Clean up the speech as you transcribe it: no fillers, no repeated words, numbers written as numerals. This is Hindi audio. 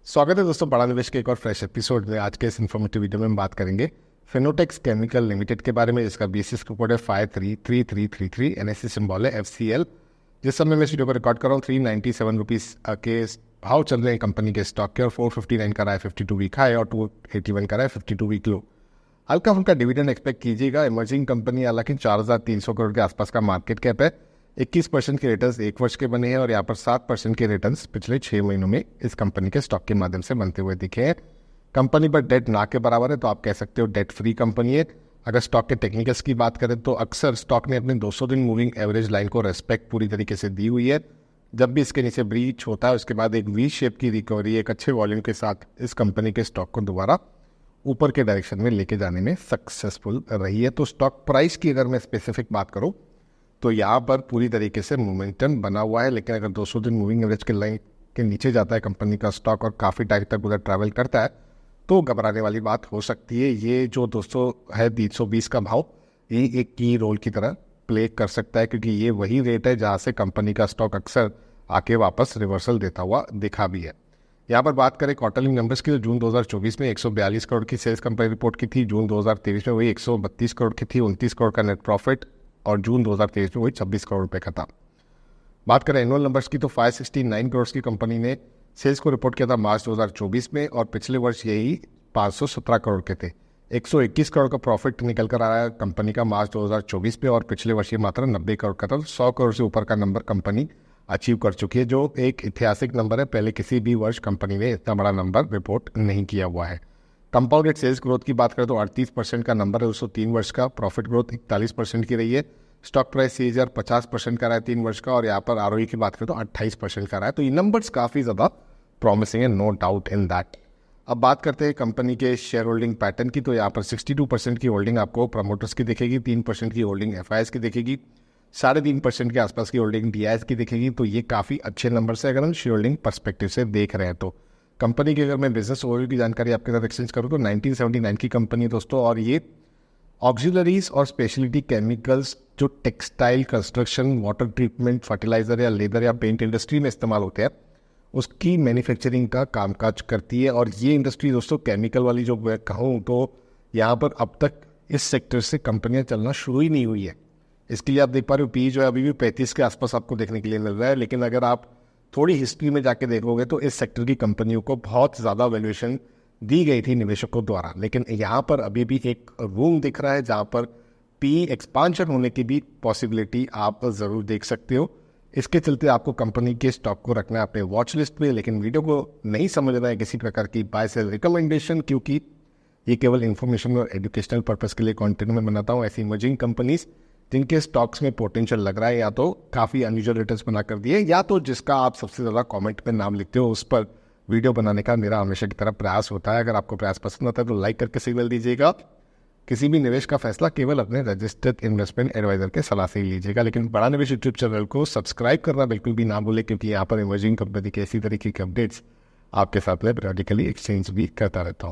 स्वागत है दोस्तों बड़ा निवेश के एक और फ्रेश एपिसोड में। आज के इस इन्फॉर्मेटिव वीडियो में हम बात करेंगे फिनोटेक्स केमिकल लिमिटेड के बारे में, जिसका बीसीएस रिपोर्ट है 533333, एनएससी सिंबल है FCL। जिस समय मैं इस वीडियो को रिकॉर्ड कर रहा हूँ 397 रुपीज़ के भाव चल रहे हैं कंपनी के स्टॉक के, और 459 का रहा है 52 वीक हाई और 281 का रहा है 52 वीक लो। हल्का फुल्का डिविडेंड एक्सपेक्ट कीजिएगा। इमर्जिंग कंपनी, हालांकि 4300 करोड़ के आसपास का मार्केट कैप है। 21% के रिटर्न्स एक वर्ष के बने हैं और यहाँ पर 7% के रिटर्न्स पिछले 6 महीनों में इस कंपनी के स्टॉक के माध्यम से बनते हुए दिखे हैं। कंपनी पर डेट ना के बराबर है, तो आप कह सकते हो डेट फ्री कंपनी है। अगर स्टॉक के टेक्निकल्स की बात करें तो अक्सर स्टॉक ने अपने 200 दिन मूविंग एवरेज लाइन को रेस्पेक्ट पूरी तरीके से दी हुई है। जब भी इसके नीचे ब्रीच होता है उसके बाद एक वी शेप की रिकवरी एक अच्छे वॉल्यूम के साथ इस कंपनी के स्टॉक को दोबारा ऊपर के डायरेक्शन में लेके जाने में सक्सेसफुल रही है। तो स्टॉक प्राइस की अगर मैं स्पेसिफिक बात करूं तो यहाँ पर पूरी तरीके से मोमेंटम बना हुआ है, लेकिन अगर 200 दिन मूविंग एवरेज के लाइन के नीचे जाता है कंपनी का स्टॉक और काफ़ी टाइम तक उधर ट्रैवल करता है तो घबराने वाली बात हो सकती है। ये जो 200 है 320 का भाव, ये एक की रोल की तरह प्ले कर सकता है, क्योंकि ये वही रेट है जहाँ से कंपनी का स्टॉक अक्सर आके वापस रिवर्सल देता हुआ दिखा भी है। यहाँ पर बात करें क्वार्टरली नंबर्स की तो जून 2024 में 142 करोड़ की सेल्स कंपनी रिपोर्ट की थी, जून 2023 में वही 132 करोड़ की थी, 29 करोड़ का नेट प्रॉफिट, और जून 2023 में वही 26 करोड़ रुपए का था। बात करें एनुअल नंबर्स की तो 569 करोड़ की कंपनी ने सेल्स को रिपोर्ट किया था मार्च 2024 में, और पिछले वर्ष यही 517 करोड़ के थे। 121 करोड़ का प्रॉफिट निकल कर आया कंपनी का मार्च 2024 में, और पिछले वर्ष ये मात्र 90 करोड़ का था। 100 करोड़ से ऊपर का नंबर कंपनी अचीव कर चुकी है, जो एक ऐतिहासिक नंबर है। पहले किसी भी वर्ष कंपनी ने इतना बड़ा नंबर रिपोर्ट नहीं किया हुआ है। कंपाउंडेड सेल्स ग्रोथ की बात करें तो 38% का नंबर है 203 वर्ष का। प्रॉफिट ग्रोथ 41% की रही है। स्टॉक प्राइस CAGR 50% का रहा है 3 वर्ष का, और यहाँ पर ROE की बात करें तो 28% का रहा है। तो ये नंबर्स काफ़ी ज़्यादा प्रॉमिसिंग है, नो डाउट इन दैट। अब बात करते हैं कंपनी के शेयर होल्डिंग पैटर्न की, तो यहाँ पर 62% की होल्डिंग आपको प्रमोटर्स की दिखेगी, 3% की होल्डिंग FIs की दिखेगी, 3.5% के आसपास की होल्डिंग DIs की दिखेगी। तो ये काफ़ी अच्छे नंबर से अगर हम शेयर होल्डिंग परस्पेक्टिव से देख रहे हैं तो कंपनी की अगर मैं बिजनेस ओवरव्यू की जानकारी आपके साथ एक्सचेंज करूँ तो 1979 की कंपनी है दोस्तों, और ये ऑक्सिलरीज और स्पेशलिटी केमिकल्स जो textile, construction, water treatment, fertiliser या लेदर या पेंट इंडस्ट्री में इस्तेमाल होते हैं उसकी मैन्युफैक्चरिंग का कामकाज करती है। और ये इंडस्ट्री दोस्तों केमिकल वाली जो मैं कहूँ तो यहाँ पर अब तक इस सेक्टर से कंपनियाँ चलना शुरू ही नहीं हुई है। इसके लिए आप देख पा रहे हो पी जो है अभी भी 35 के आसपास आपको देखने के लिए मिल रहा है, लेकिन अगर आप थोड़ी हिस्ट्री में जाके देखोगे तो इस सेक्टर की कंपनियों को बहुत ज़्यादा वैल्यूएशन दी गई थी निवेशकों द्वारा। लेकिन यहाँ पर अभी भी एक रूम दिख रहा है जहाँ पर पी एक्सपांशन होने की भी पॉसिबिलिटी आप ज़रूर देख सकते हो। इसके चलते आपको कंपनी के स्टॉक को रखना है अपने वॉच लिस्ट पे, लेकिन वीडियो को नहीं समझना है किसी प्रकार की बाय सेल रिकमेंडेशन, क्योंकि ये केवल इन्फॉर्मेशन और एजुकेशनल पर्पज़ के लिए कंटेंट में बनाता हूँ। ऐसी इमर्जिंग कंपनीज जिनके स्टॉक्स में पोटेंशियल लग रहा है, या तो काफ़ी अनयूजुअल रिटर्न्स बना कर दिए, या तो जिसका आप सबसे ज़्यादा कमेंट में नाम लिखते हो, उस पर वीडियो बनाने का मेरा हमेशा की तरह प्रयास होता है। अगर आपको प्रयास पसंद आता है तो लाइक करके सिग्नल दीजिएगा। किसी भी निवेश का फैसला केवल अपने रजिस्टर्ड इन्वेस्टमेंट एडवाइजर के सलाह से ही लीजिएगा। लेकिन बड़ा निवेश यूट्यूब चैनल को सब्सक्राइब करना बिल्कुल भी ना भूलें, क्योंकि यहाँ पर इमर्जिंग कंपनी के इसी तरीके की अपडेट्स आपके साथ में पीरियडिकली एक्सचेंज भी करता रहता हूँ।